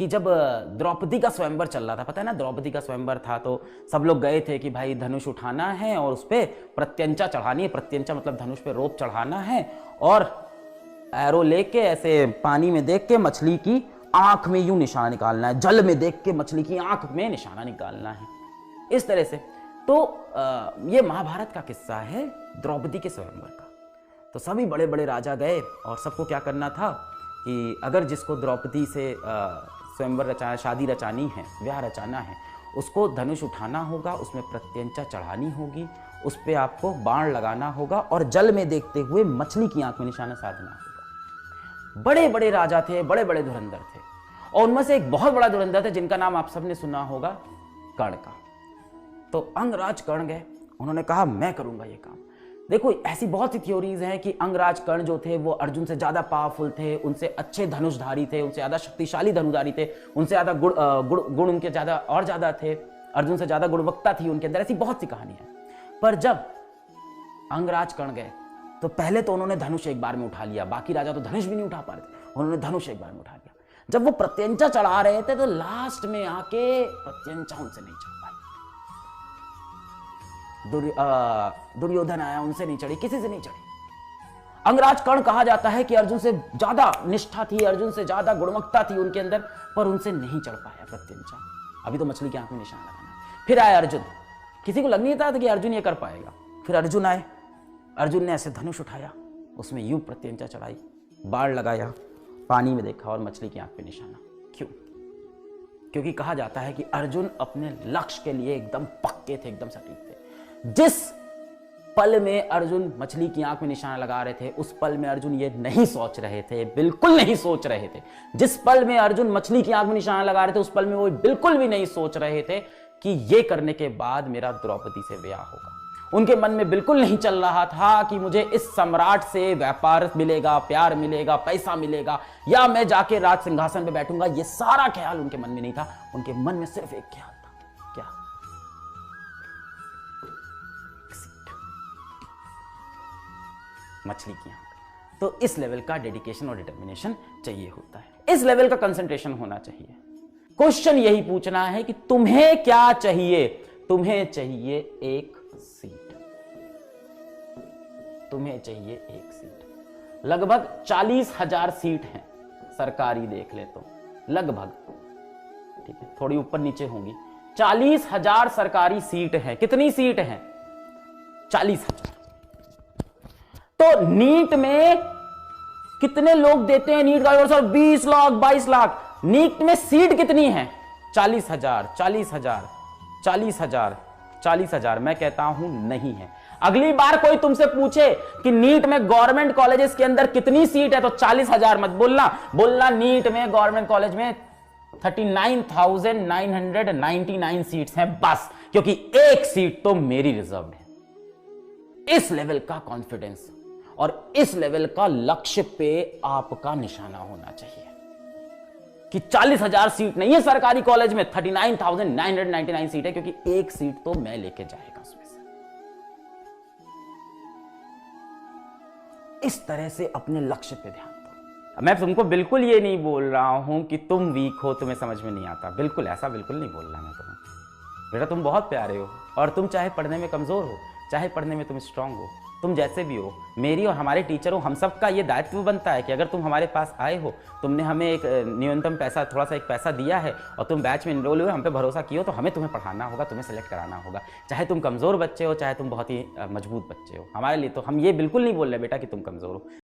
कि जब द्रौपदी का स्वयंवर चल रहा था, पता है ना, द्रौपदी का स्वयंवर था, तो सब लोग गए थे कि भाई धनुष उठाना है और उस पर प्रत्यंचा चढ़ानी है। प्रत्यंचा मतलब धनुष पे रोप चढ़ाना है और एरो लेके ऐसे पानी में देख के मछली की आंख में यूं निशाना निकालना है, जल में देख के मछली की आंख में निशाना निकालना है, इस तरह से। तो ये महाभारत का किस्सा है द्रौपदी के स्वयंवर का। तो सभी बड़े बड़े राजा गए और सबको क्या करना था कि अगर जिसको द्रौपदी से स्वयंवर रचाना, शादी रचानी है, ब्याह रचाना है, उसको धनुष उठाना होगा, उसमें प्रत्यंचा चढ़ानी होगी, उस पर आपको बाण लगाना होगा और जल में देखते हुए मछली की आंख में निशाना साधना होगा। बड़े बड़े राजा थे, बड़े बड़े धुरंधर थे, और उनमें से एक बहुत बड़ा धुरंधर था जिनका नाम आप सबने सुना होगा, कर्ण का। तो अंगराज कर्ण गए, उन्होंने कहा मैं करूंगा ये काम। देखो ऐसी बहुत सी थ्योरीज हैं कि अंगराज कर्ण जो थे वो अर्जुन से ज्यादा पावरफुल थे, उनसे अच्छे धनुषधारी थे, उनसे ज्यादा शक्तिशाली धनुधारी थे, उनसे ज्यादा गुण उनके ज्यादा और ज्यादा थे, अर्जुन से ज्यादा गुणवत्ता थी उनके अंदर, ऐसी बहुत सी कहानियां। पर जब अंगराज कर्ण गए तो पहले तो उन्होंने धनुष एक बार में उठा लिया, बाकी राजा तो धनुष भी नहीं उठा पा रहे थे, उन्होंने धनुष एक बार में उठा लिया। जब वो प्रत्यंचा चढ़ा रहे थे तो लास्ट में आके प्रत्यंचा उनसे नहीं चढ़ पाई। दुर्योधन आया, उनसे नहीं चढ़ी, किसी से नहीं चढ़ी। अंगराज कर्ण कहा जाता है कि अर्जुन से ज्यादा निष्ठा थी, अर्जुन से ज्यादा गुणवत्ता थी उनके अंदर, पर उनसे नहीं चढ़ पाया प्रत्यंचा। अभी तो मछली की आंख में निशान लगाना है। फिर आए अर्जुन, किसी को लग नहीं था कि अर्जुन ये कर पाएगा। फिर अर्जुन आए, अर्जुन ने ऐसे धनुष उठाया, उसमें यूं प्रत्यंचा चढ़ाई, बाण लगाया, पानी में देखा और मछली की आंख पे निशाना। क्यों? क्योंकि कहा जाता है कि अर्जुन अपने लक्ष्य के लिए एकदम पक्के थे, एकदम सटीक थे। जिस पल में अर्जुन मछली की आंख में निशाना लगा रहे थे, उस पल में अर्जुन ये नहीं सोच रहे थे, बिल्कुल नहीं सोच रहे थे। जिस पल में अर्जुन मछली की आंख में निशाना लगा रहे थे, उस पल में वो बिल्कुल भी नहीं सोच रहे थे कि ये करने के बाद मेरा द्रौपदी से ब्याह होगा। उनके मन में बिल्कुल नहीं चल रहा था कि मुझे इस सम्राट से व्यापार मिलेगा, प्यार मिलेगा, पैसा मिलेगा, या मैं जाके राज सिंहासन पे बैठूंगा। ये सारा ख्याल उनके मन में नहीं था। उनके मन में सिर्फ एक ख्याल था, क्या? मछली की आंख। तो इस लेवल का डेडिकेशन और डिटर्मिनेशन चाहिए होता है, इस लेवल का कंसंट्रेशन होना चाहिए। क्वेश्चन यही पूछना है कि तुम्हें क्या चाहिए? तुम्हें चाहिए एक सीट, तुम्हें चाहिए एक सीट। लगभग 40,000 सीट हैं सरकारी, देख ले तो लगभग, ठीक है, थोड़ी ऊपर नीचे होंगी। 40,000 सरकारी सीट है। कितनी सीट है? 40,000। तो नीट में कितने लोग देते हैं? नीट का सर 20 लाख 22 लाख। नीट में सीट कितनी है? 40,000 40,000 40,000 40,000। मैं कहता हूं नहीं है। अगली बार कोई तुमसे पूछे कि नीट में गवर्नमेंट कॉलेजेस के अंदर कितनी सीट है, तो 40,000 मत बोलना, बोलना नीट में गवर्नमेंट कॉलेज में 39,999 सीट्स हैं बस, क्योंकि एक सीट तो मेरी रिजर्व है। इस लेवल का कॉन्फिडेंस और इस लेवल का लक्ष्य पे आपका निशाना होना चाहिए कि 40,000 सीट नहीं है सरकारी कॉलेज में, 39,999 सीट है, क्योंकि एक सीट तो मैं लेके जाएगा उसमें से। इस तरह से अपने लक्ष्य पे ध्यान दो। मैं तुमको बिल्कुल ये नहीं बोल रहा हूं कि तुम वीक हो, तुम्हें समझ में नहीं आता, बिल्कुल ऐसा बिल्कुल नहीं बोल रहा मैं तुम्हें। बेटा तुम बहुत प्यारे हो, और तुम चाहे पढ़ने में कमजोर हो, चाहे पढ़ने में तुम स्ट्रांग हो, तुम जैसे भी हो, मेरी और हमारे टीचर हो, हम सब का ये दायित्व बनता है कि अगर तुम हमारे पास आए हो, तुमने हमें एक न्यूनतम पैसा, थोड़ा सा एक पैसा दिया है, और तुम बैच में इनरोल हुए, हम पे भरोसा किए हो, तो हमें तुम्हें पढ़ाना होगा, तुम्हें सेलेक्ट कराना होगा। चाहे तुम कमज़ोर बच्चे हो, चाहे तुम बहुत ही मजबूत बच्चे हो, हमारे लिए तो हम ये बिल्कुल नहीं बोल रहे बेटा कि तुम कमज़ोर हो,